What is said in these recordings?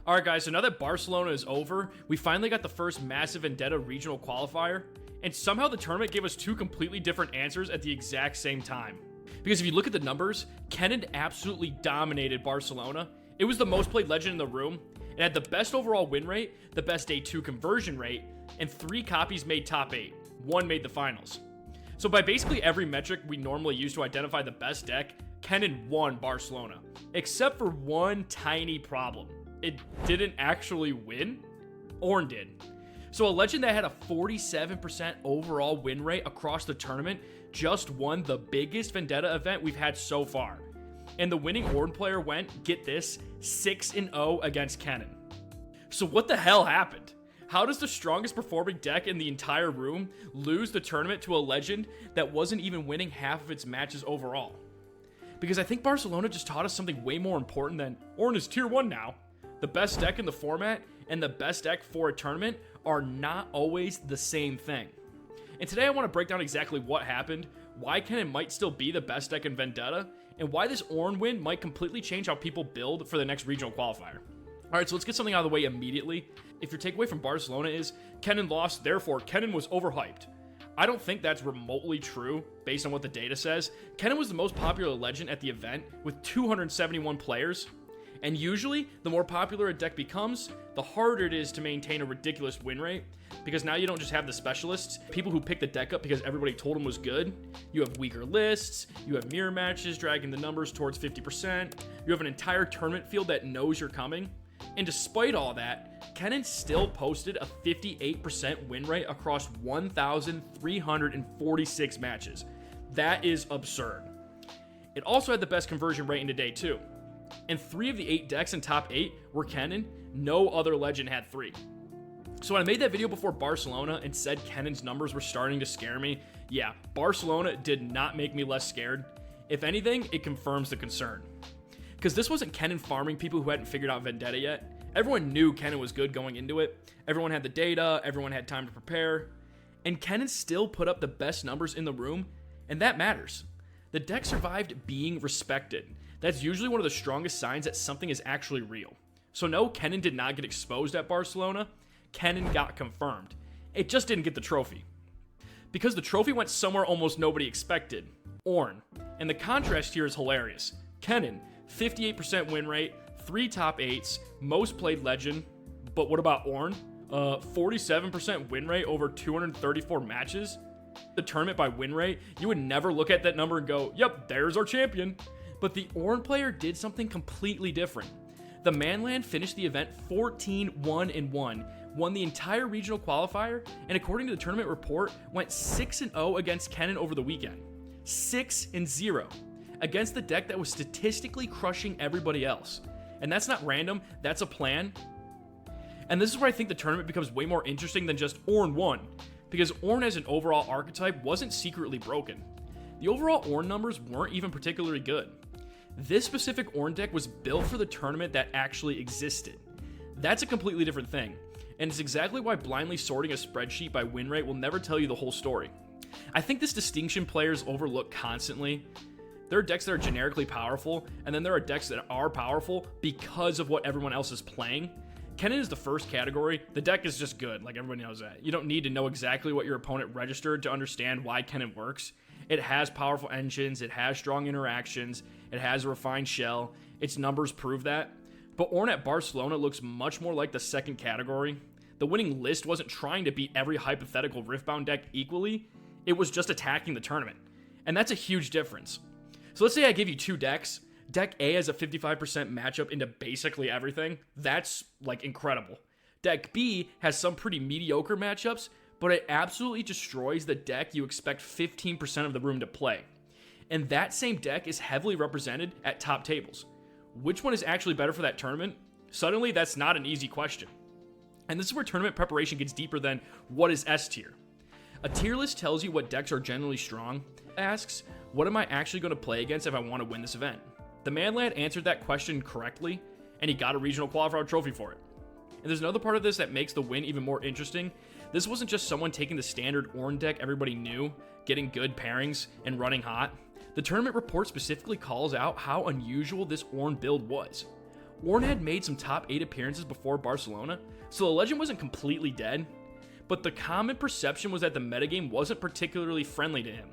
Alright guys, so now that Barcelona is over, we finally got the first massive Vendetta regional qualifier, and somehow the tournament gave us two completely different answers at the exact same time. Because if you look at the numbers, Kennen absolutely dominated Barcelona. It was the most played legend in the room. It had the best overall win rate, the best day 2 conversion rate, and 3 copies made top 8. 1 made the finals. So by basically every metric we normally use to identify the best deck, Kennen won Barcelona. Except for one tiny problem. It didn't actually win. Ornn did. So a legend that had a 47% overall win rate across the tournament just won the biggest Vendetta event we've had so far. And the winning Ornn player went, get this, 6-0 against Kennen. So what the hell happened? How does the strongest performing deck in the entire room lose the tournament to a legend that wasn't even winning half of its matches overall? Because I think Barcelona just taught us something way more important than Ornn is tier 1 now. The best deck in the format and the best deck for a tournament are not always the same thing. And today I want to break down exactly what happened, why Kennen might still be the best deck in Vendetta, and why this Ornn win might completely change how people build for the next regional qualifier. Alright, so let's get something out of the way immediately. If your takeaway from Barcelona is, Kennen lost, therefore Kennen was overhyped. I don't think that's remotely true, based on what the data says. Kennen was the most popular legend at the event, with 271 players. And usually, the more popular a deck becomes, the harder it is to maintain a ridiculous win rate, because now you don't just have the specialists, people who pick the deck up because everybody told them was good. You have weaker lists, you have mirror matches dragging the numbers towards 50%, you have an entire tournament field that knows you're coming. And despite all that, Kennen still posted a 58% win rate across 1,346 matches. That is absurd. It also had the best conversion rate in day 2. And 3 of the 8 decks in top 8 were Kennen. No other legend had 3. So when I made that video before Barcelona and said Kennen's numbers were starting to scare me, yeah, Barcelona did not make me less scared. If anything, it confirms the concern. Because this wasn't Kennen farming people who hadn't figured out Vendetta yet. Everyone knew Kennen was good going into it. Everyone had the data, everyone had time to prepare. And Kennen still put up the best numbers in the room, and that matters. The deck survived being respected. That's usually one of the strongest signs that something is actually real. So no, Kennen did not get exposed at Barcelona. Kennen got confirmed. It just didn't get the trophy. Because the trophy went somewhere almost nobody expected. Ornn. And the contrast here is hilarious. Kennen, 58% win rate, 3 top 8s, most played legend. But what about Ornn? 47% win rate over 234 matches. The tournament by win rate, you would never look at that number and go, yep, there's our champion. But the Ornn player did something completely different. The Manland finished the event 14-1-1, won the entire regional qualifier, and according to the tournament report, went 6-0 against Kennen over the weekend. 6-0 against the deck that was statistically crushing everybody else. And that's not random, that's a plan. And this is where I think the tournament becomes way more interesting than just Ornn won, because Ornn as an overall archetype wasn't secretly broken. The overall Ornn numbers weren't even particularly good. This specific Ornn deck was built for the tournament that actually existed. That's a completely different thing, and it's exactly why blindly sorting a spreadsheet by win rate will never tell you the whole story. I think this distinction players overlook constantly. There are decks that are generically powerful, and then there are decks that are powerful because of what everyone else is playing. Kennen is the first category. The deck is just good, like everybody knows that. You don't need to know exactly what your opponent registered to understand why Kennen works. It has powerful engines, it has strong interactions, it has a refined shell, its numbers prove that. But Ornn at Barcelona looks much more like the second category. The winning list wasn't trying to beat every hypothetical Riftbound deck equally, it was just attacking the tournament. And that's a huge difference. So let's say I give you 2 decks. Deck A has a 55% matchup into basically everything. That's like incredible. Deck B has some pretty mediocre matchups, but it absolutely destroys the deck you expect 15% of the room to play. And that same deck is heavily represented at top tables. Which one is actually better for that tournament? Suddenly, that's not an easy question. And this is where tournament preparation gets deeper than what is S tier. A tier list tells you what decks are generally strong. It asks, what am I actually going to play against if I want to win this event? The Manland answered that question correctly, and he got a regional qualifier trophy for it. And there's another part of this that makes the win even more interesting. This wasn't just someone taking the standard Ornn deck everybody knew, getting good pairings, and running hot. The tournament report specifically calls out how unusual this Ornn build was. Ornn had made some top 8 appearances before Barcelona, so the legend wasn't completely dead, but the common perception was that the metagame wasn't particularly friendly to him.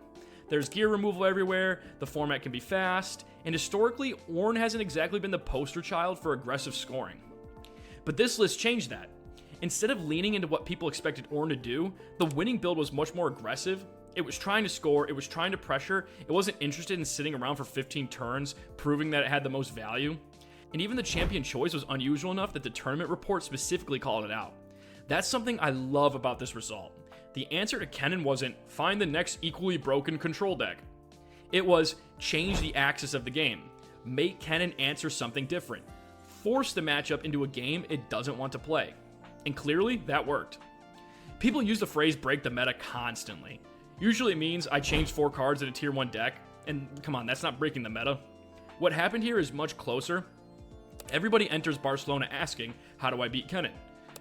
There's gear removal everywhere, the format can be fast, and historically, Ornn hasn't exactly been the poster child for aggressive scoring. But this list changed that. Instead of leaning into what people expected Ornn to do, the winning build was much more aggressive. It was trying to score, it was trying to pressure, it wasn't interested in sitting around for 15 turns, proving that it had the most value. And even the champion choice was unusual enough that the tournament report specifically called it out. That's something I love about this result. The answer to Kennen wasn't, find the next equally broken control deck. It was, change the axis of the game. Make Kennen answer something different. Force the matchup into a game it doesn't want to play. And clearly, that worked. People use the phrase break the meta constantly. Usually it means I changed 4 cards in a tier 1 deck, and come on, that's not breaking the meta. What happened here is much closer. Everybody enters Barcelona asking, how do I beat Kennen?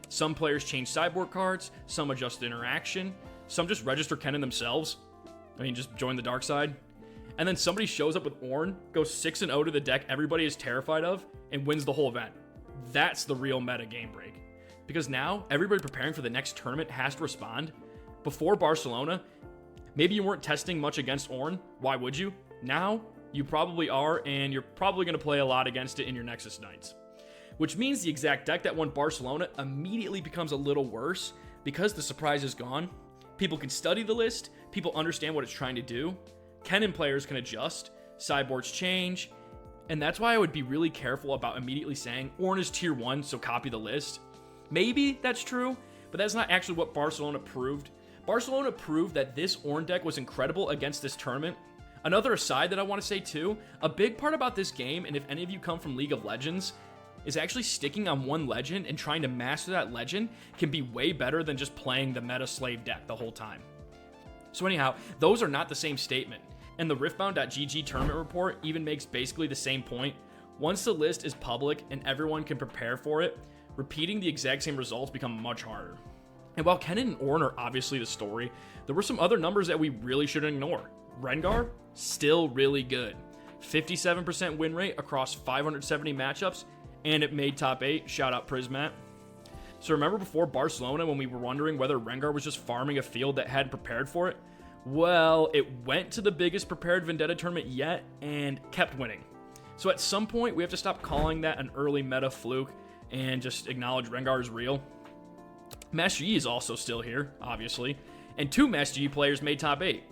Some players change sideboard cards, some adjust the interaction, some just register Kennen themselves. Just join the dark side. And then somebody shows up with Ornn, goes 6-0 to the deck everybody is terrified of, and wins the whole event. That's the real meta game break. Because now, everybody preparing for the next tournament has to respond. Before Barcelona, maybe you weren't testing much against Ornn. Why would you? Now, you probably are, and you're probably going to play a lot against it in your Nexus Nights. Which means the exact deck that won Barcelona immediately becomes a little worse because the surprise is gone. People can study the list, people understand what it's trying to do, Kennen players can adjust, sideboards change, and that's why I would be really careful about immediately saying Ornn is tier 1, so copy the list. Maybe that's true, but that's not actually what Barcelona proved. Barcelona proved that this Ornn deck was incredible against this tournament. Another aside that I want to say too, a big part about this game, and if any of you come from League of Legends, is actually sticking on one legend and trying to master that legend can be way better than just playing the meta slave deck the whole time. So anyhow, those are not the same statement. And the Riftbound.gg tournament report even makes basically the same point. Once the list is public and everyone can prepare for it, repeating the exact same results become much harder. And while Kennen and Ornn are obviously the story, there were some other numbers that we really shouldn't ignore. Rengar, still really good. 57% win rate across 570 matchups, and it made top 8. Shout out Prismat. So remember before Barcelona when we were wondering whether Rengar was just farming a field that hadn't prepared for it? Well, it went to the biggest prepared Vendetta tournament yet and kept winning. So at some point, we have to stop calling that an early meta fluke and just acknowledge Rengar is real. Master Yi is also still here, obviously, and 2 Master Yi players made top 8.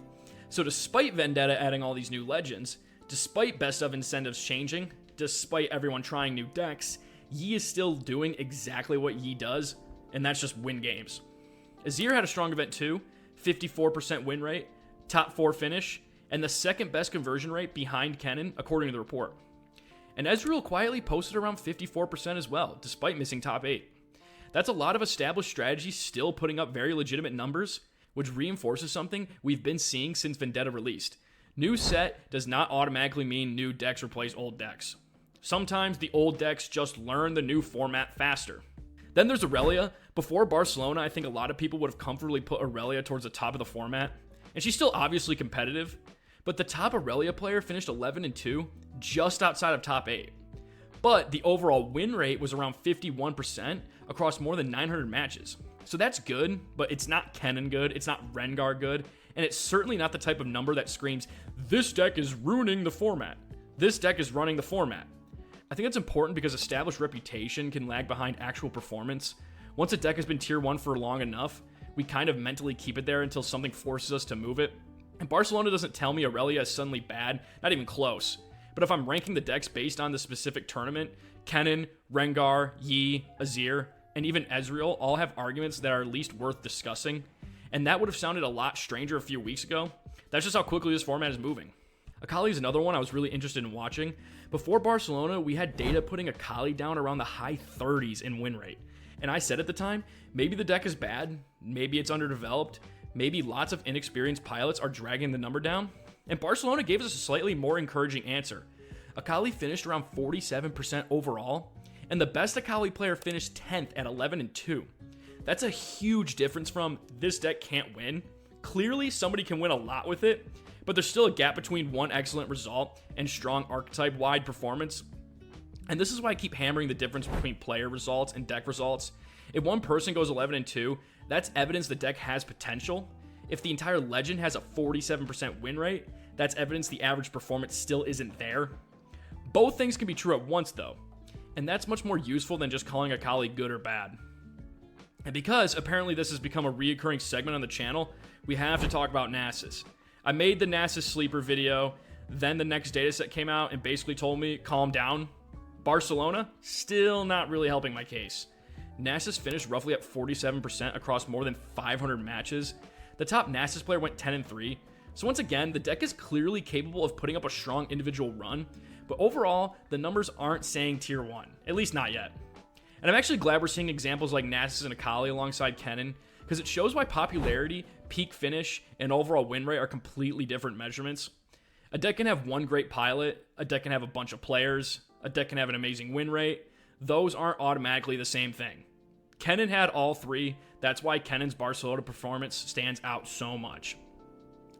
So despite Vendetta adding all these new legends, despite best of incentives changing, despite everyone trying new decks, Yi is still doing exactly what Yi does, and that's just win games. Azir had a strong event too, 54% win rate, top 4 finish, and the second best conversion rate behind Kennen, according to the report. And Ezreal quietly posted around 54% as well, despite missing top 8. That's a lot of established strategies still putting up very legitimate numbers, which reinforces something we've been seeing since Vendetta released. New set does not automatically mean new decks replace old decks. Sometimes the old decks just learn the new format faster. Then there's Irelia. Before Barcelona, I think a lot of people would have comfortably put Irelia towards the top of the format, and she's still obviously competitive, but the top Irelia player finished 11-2, just outside of top 8. But the overall win rate was around 51% across more than 900 matches. So that's good, but it's not Kennen good, it's not Rengar good, and it's certainly not the type of number that screams, this deck is ruining the format. This deck is running the format. I think that's important because established reputation can lag behind actual performance. Once a deck has been tier 1 for long enough, we kind of mentally keep it there until something forces us to move it. And Barcelona doesn't tell me Irelia is suddenly bad, not even close. But if I'm ranking the decks based on the specific tournament, Kennen, Rengar, Yi, Azir, and even Ezreal all have arguments that are at least worth discussing. And that would have sounded a lot stranger a few weeks ago. That's just how quickly this format is moving. Akali is another one I was really interested in watching. Before Barcelona, we had data putting Akali down around the high 30s in win rate. And I said at the time, maybe the deck is bad, maybe it's underdeveloped, maybe lots of inexperienced pilots are dragging the number down. And Barcelona gave us a slightly more encouraging answer. Akali finished around 47% overall, and the best Akali player finished 10th at 11-2. That's a huge difference from this deck can't win. Clearly, somebody can win a lot with it, but there's still a gap between one excellent result and strong archetype-wide performance. And this is why I keep hammering the difference between player results and deck results. If one person goes 11-2, that's evidence the deck has potential. If the entire legend has a 47% win rate, that's evidence the average performance still isn't there. Both things can be true at once though, and that's much more useful than just calling Akali good or bad. And because apparently this has become a reoccurring segment on the channel, we have to talk about Nasus. I made the Nasus sleeper video, then the next dataset came out and basically told me, calm down. Barcelona, still not really helping my case. Nasus finished roughly at 47% across more than 500 matches. The top Nasus player went 10-3. So once again, the deck is clearly capable of putting up a strong individual run, but overall, the numbers aren't saying tier 1, at least not yet. And I'm actually glad we're seeing examples like Nasus and Akali alongside Kennen, because it shows why popularity, peak finish, and overall win rate are completely different measurements. A deck can have one great pilot, a deck can have a bunch of players, a deck can have an amazing win rate. Those aren't automatically the same thing. Kennen had all three. That's why Kennen's Barcelona performance stands out so much.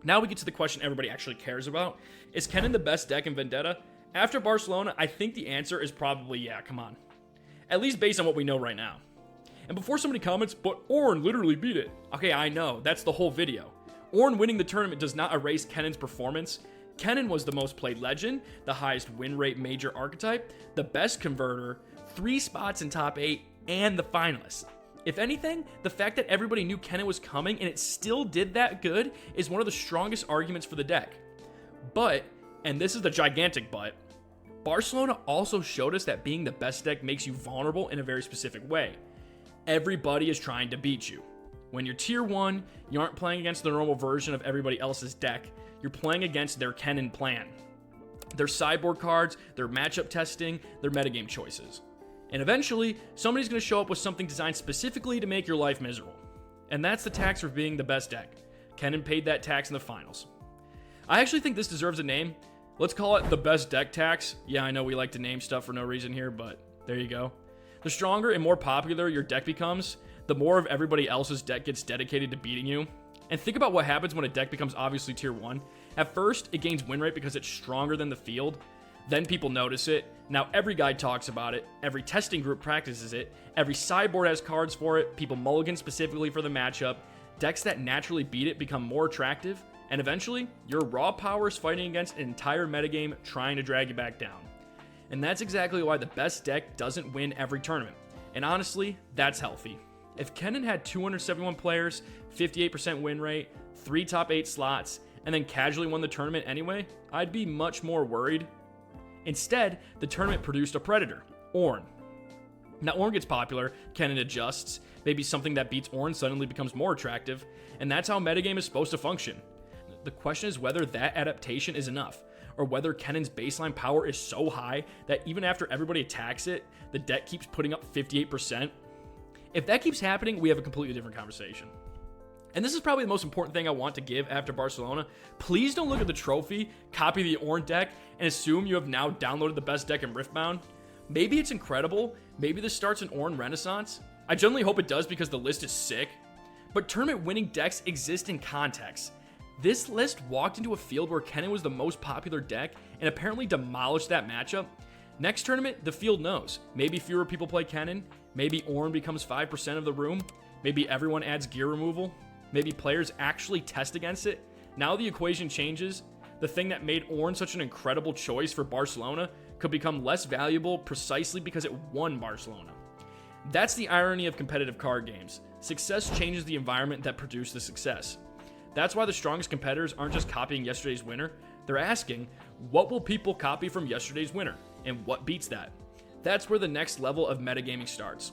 Now we get to the question everybody actually cares about. Is Kennen the best deck in Vendetta? After Barcelona, I think the answer is probably yeah, come on. At least based on what we know right now. And before somebody comments, but Ornn literally beat it. Okay, I know, that's the whole video. Ornn winning the tournament does not erase Kennen's performance. Kennen was the most played legend, the highest win rate major archetype, the best converter, 3 spots in top 8, and the finalist. If anything, the fact that everybody knew Kennen was coming and it still did that good is one of the strongest arguments for the deck. But, and this is the gigantic but, Barcelona also showed us that being the best deck makes you vulnerable in a very specific way. Everybody is trying to beat you. When you're tier 1, you aren't playing against the normal version of everybody else's deck. You're playing against their Kennen plan. Their sideboard cards, their matchup testing, their metagame choices. And eventually, somebody's going to show up with something designed specifically to make your life miserable. And that's the tax for being the best deck. Kennen paid that tax in the finals. I actually think this deserves a name. Let's call it the best deck tax. Yeah, I know we like to name stuff for no reason here, but there you go. The stronger and more popular your deck becomes, the more of everybody else's deck gets dedicated to beating you. And think about what happens when a deck becomes obviously tier 1. At first, it gains win rate because it's stronger than the field. Then people notice it. Now every guide talks about it. Every testing group practices it. Every sideboard has cards for it. People mulligan specifically for the matchup. Decks that naturally beat it become more attractive. And eventually, your raw power is fighting against an entire metagame trying to drag you back down. And that's exactly why the best deck doesn't win every tournament. And honestly, that's healthy. If Kennen had 271 players, 58% win rate, 3 top 8 slots, and then casually won the tournament anyway, I'd be much more worried. Instead, the tournament produced a predator, Ornn. Now Ornn gets popular, Kennen adjusts, maybe something that beats Ornn suddenly becomes more attractive, and that's how metagame is supposed to function. The question is whether that adaptation is enough, or whether Kennen's baseline power is so high that even after everybody attacks it, the deck keeps putting up 58%. If that keeps happening, we have a completely different conversation. And this is probably the most important thing I want to give after Barcelona. Please don't look at the trophy, copy the Ornn deck, and assume you have now downloaded the best deck in Riftbound. Maybe it's incredible. Maybe this starts an Ornn renaissance. I generally hope it does because the list is sick. But tournament winning decks exist in context. This list walked into a field where Kennen was the most popular deck and apparently demolished that matchup. Next tournament, the field knows. Maybe fewer people play Kennen. Maybe Ornn becomes 5% of the room. Maybe everyone adds gear removal. Maybe players actually test against it. Now the equation changes. The thing that made Ornn such an incredible choice for Barcelona could become less valuable precisely because it won Barcelona. That's the irony of competitive card games. Success changes the environment that produced the success. That's why the strongest competitors aren't just copying yesterday's winner. They're asking, what will people copy from yesterday's winner? And what beats that? That's where the next level of metagaming starts.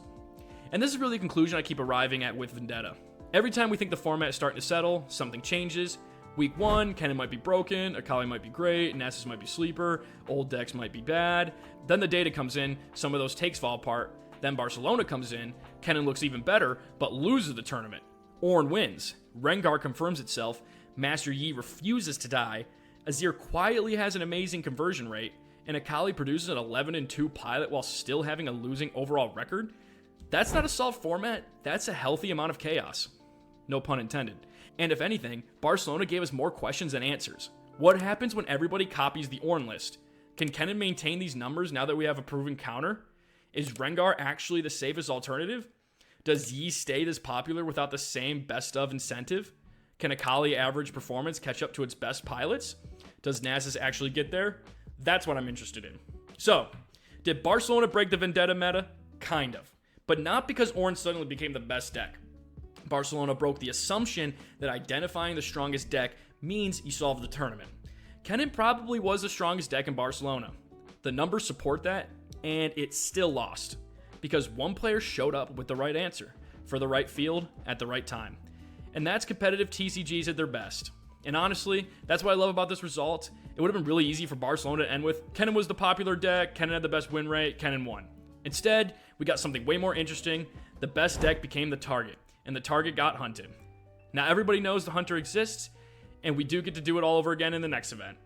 And this is really the conclusion I keep arriving at with Vendetta. Every time we think the format is starting to settle, something changes. Week 1, Kennen might be broken, Akali might be great, Nasus might be sleeper, old decks might be bad. Then the data comes in, some of those takes fall apart. Then Barcelona comes in, Kennen looks even better, but loses the tournament. Ornn wins. Rengar confirms itself. Master Yi refuses to die. Azir quietly has an amazing conversion rate. And Akali produces an 11-2 pilot while still having a losing overall record. That's not a soft format. That's a healthy amount of chaos. No pun intended. And if anything, Barcelona gave us more questions than answers. What happens when everybody copies the Ornn list? Can Kennen maintain these numbers now that we have a proven counter? Is Rengar actually the safest alternative? Does Yi stay this popular without the same best of incentive? Can Akali average performance catch up to its best pilots? Does Nasus actually get there? That's what I'm interested in. So, did Barcelona break the Vendetta meta? Kind of. But not because Ornn suddenly became the best deck. Barcelona broke the assumption that identifying the strongest deck means you solve the tournament. Kennen probably was the strongest deck in Barcelona. The numbers support that, and it still lost. Because one player showed up with the right answer, for the right field, at the right time. And that's competitive TCGs at their best. And honestly, that's what I love about this result. It would have been really easy for Barcelona to end with, Kennen was the popular deck, Kennen had the best win rate, Kennen won. Instead, we got something way more interesting. The best deck became the target, and the target got hunted. Now everybody knows the hunter exists, and we do get to do it all over again in the next event.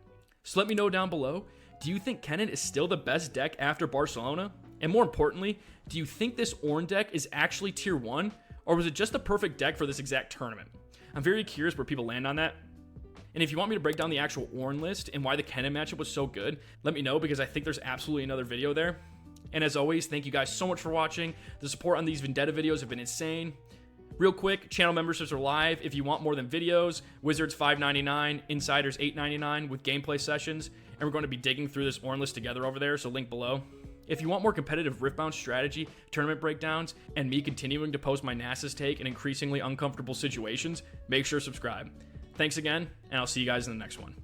So let me know down below, do you think Kennen is still the best deck after Barcelona? And more importantly, do you think this Ornn deck is actually tier 1, or was it just the perfect deck for this exact tournament? I'm very curious where people land on that. And if you want me to break down the actual Ornn list and why the Kennen matchup was so good, let me know, because I think there's absolutely another video there. And as always, thank you guys so much for watching. The support on these Vendetta videos have been insane. Real quick, channel memberships are live. If you want more than videos, Wizards $5.99, Insiders $8.99 with gameplay sessions. And we're going to be digging through this Ornn list together over there, so link below. If you want more competitive Riftbound strategy, tournament breakdowns, and me continuing to post my Nasus take in increasingly uncomfortable situations, make sure to subscribe. Thanks again, and I'll see you guys in the next one.